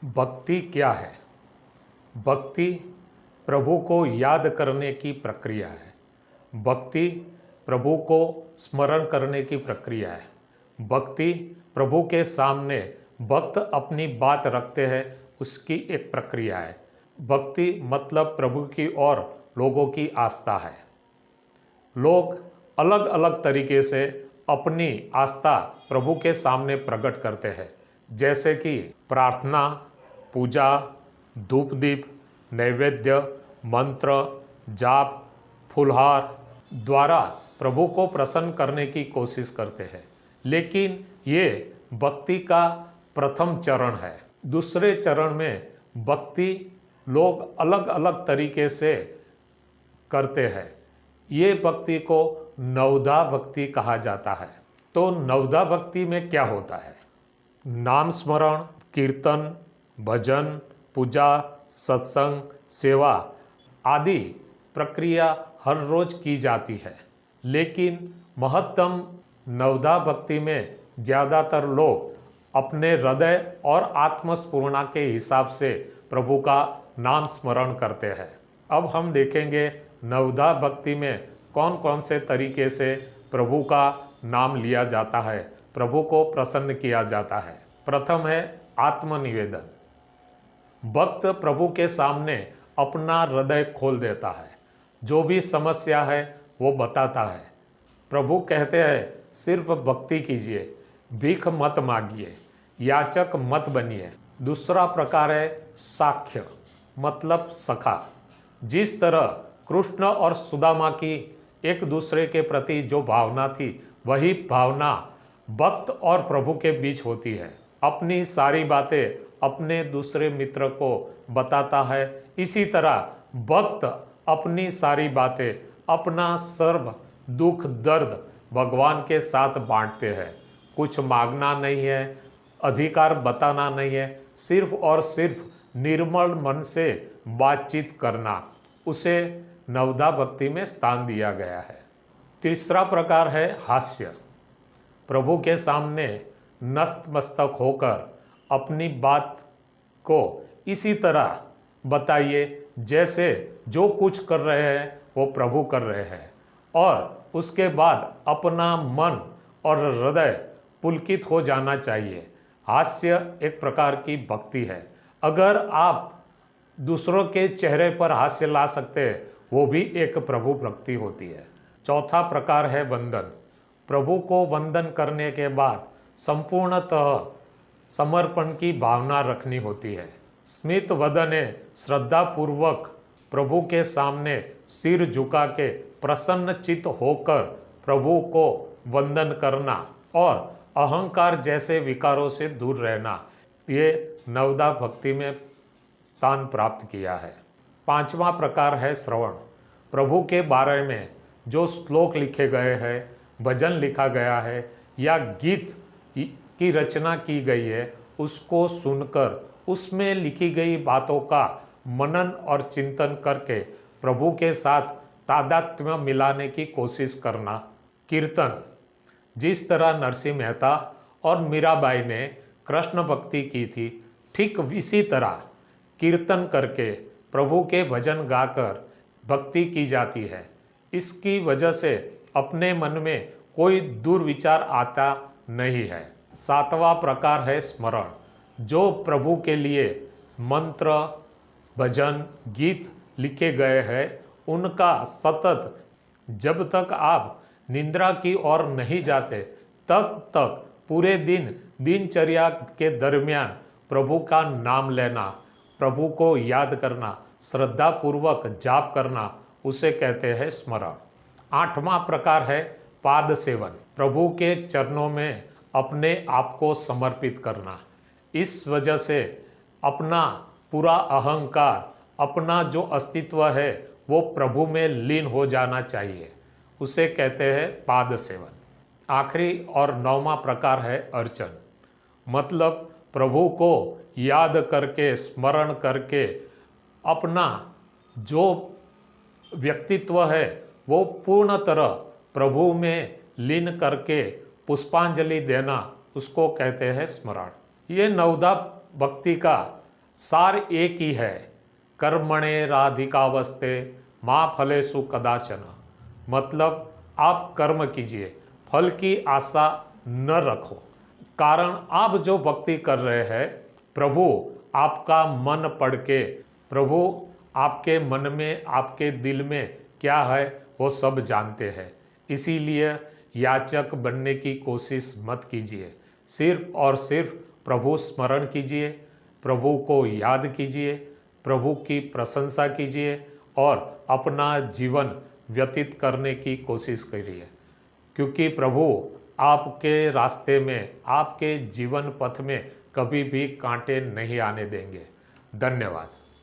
भक्ति क्या है? भक्ति प्रभु को याद करने की प्रक्रिया है। भक्ति प्रभु को स्मरण करने की प्रक्रिया है। भक्ति प्रभु के सामने भक्त अपनी बात रखते हैं, उसकी एक प्रक्रिया है। भक्ति मतलब प्रभु की ओर लोगों की आस्था है। लोग अलग अलग तरीके से अपनी आस्था प्रभु के सामने प्रकट करते हैं, जैसे कि प्रार्थना, पूजा, धूप दीप, नैवेद्य, मंत्र, जाप, फुलहार द्वारा प्रभु को प्रसन्न करने की कोशिश करते हैं। लेकिन ये भक्ति का प्रथम चरण है। दूसरे चरण में भक्ति लोग अलग अलग तरीके से करते हैं। ये भक्ति को नवधा भक्ति कहा जाता है। तो नवधा भक्ति में क्या होता है? नाम स्मरण, कीर्तन, भजन, पूजा, सत्संग, सेवा आदि प्रक्रिया हर रोज की जाती है। लेकिन महत्तम नवधा भक्ति में ज़्यादातर लोग अपने हृदय और आत्मस्फूर्णा के हिसाब से प्रभु का नाम स्मरण करते हैं। अब हम देखेंगे नवधा भक्ति में कौन कौन से तरीके से प्रभु का नाम लिया जाता है, प्रभु को प्रसन्न किया जाता है। प्रथम है आत्मनिवेदन। भक्त प्रभु के सामने अपना हृदय खोल देता है। जो भी समस्या है वो बताता है। प्रभु कहते हैं सिर्फ भक्ति कीजिए, भीख मत मांगिए, याचक मत बनिए। दूसरा प्रकार है साख्य, मतलब सखा। जिस तरह कृष्ण और सुदामा की एक दूसरे के प्रति जो भावना थी, वही भावना भक्त और प्रभु के बीच होती है। अपनी सारी बातें अपने दूसरे मित्र को बताता है। इसी तरह भक्त अपनी सारी बातें, अपना सर्व दुख दर्द भगवान के साथ बांटते हैं। कुछ मांगना नहीं है, अधिकार बताना नहीं है, सिर्फ और सिर्फ निर्मल मन से बातचीत करना, उसे नवधा भक्ति में स्थान दिया गया है। तीसरा प्रकार है हास्य। प्रभु के सामने नतमस्तक होकर अपनी बात को इसी तरह बताइए जैसे जो कुछ कर रहे हैं वो प्रभु कर रहे हैं, और उसके बाद अपना मन और हृदय पुलकित हो जाना चाहिए। हास्य एक प्रकार की भक्ति है। अगर आप दूसरों के चेहरे पर हास्य ला सकते हैं, वो भी एक प्रभु भक्ति होती है। चौथा प्रकार है वंदन। प्रभु को वंदन करने के बाद संपूर्णतः समर्पण की भावना रखनी होती है। स्मित वदने श्रद्धापूर्वक प्रभु के सामने सिर झुका के प्रसन्न चित्त होकर प्रभु को वंदन करना और अहंकार जैसे विकारों से दूर रहना, ये नवधा भक्ति में स्थान प्राप्त किया है। पांचवा प्रकार है श्रवण। प्रभु के बारे में जो श्लोक लिखे गए हैं, भजन लिखा गया है या गीत की रचना की गई है, उसको सुनकर उसमें लिखी गई बातों का मनन और चिंतन करके प्रभु के साथ तादात्म्य मिलाने की कोशिश करना। कीर्तन, जिस तरह नरसिंह मेहता और मीराबाई ने कृष्ण भक्ति की थी, ठीक इसी तरह कीर्तन करके प्रभु के भजन गाकर भक्ति की जाती है। इसकी वजह से अपने मन में कोई दुर्विचार आता नहीं है। सातवां प्रकार है स्मरण। जो प्रभु के लिए मंत्र, भजन, गीत लिखे गए हैं, उनका सतत जब तक आप निद्रा की ओर नहीं जाते तब तक पूरे दिन दिनचर्या के दरमियान प्रभु का नाम लेना, प्रभु को याद करना, श्रद्धापूर्वक जाप करना, उसे कहते हैं स्मरण। आठवां प्रकार है पाद सेवन। प्रभु के चरणों में अपने आप को समर्पित करना। इस वजह से अपना पूरा अहंकार, अपना जो अस्तित्व है, वो प्रभु में लीन हो जाना चाहिए, उसे कहते हैं पाद सेवन। आखिरी और नौवां प्रकार है अर्चन। मतलब प्रभु को याद करके, स्मरण करके अपना जो व्यक्तित्व है वो पूर्ण तरह प्रभु में लीन करके पुष्पांजलि देना, उसको कहते हैं स्मरण। ये नवधा भक्ति का सार एक ही है, कर्मणेराधिकावस्ते माँ फलेषु कदाचन। मतलब आप कर्म कीजिए, फल की आशा न रखो। कारण आप जो भक्ति कर रहे हैं, प्रभु आपका मन पढ़ के, प्रभु आपके मन में, आपके दिल में क्या है वो सब जानते हैं। इसीलिए याचक बनने की कोशिश मत कीजिए। सिर्फ और सिर्फ प्रभु स्मरण कीजिए, प्रभु को याद कीजिए, प्रभु की प्रशंसा कीजिए और अपना जीवन व्यतीत करने की कोशिश करिए। क्योंकि प्रभु आपके रास्ते में, आपके जीवन पथ में कभी भी कांटे नहीं आने देंगे। धन्यवाद।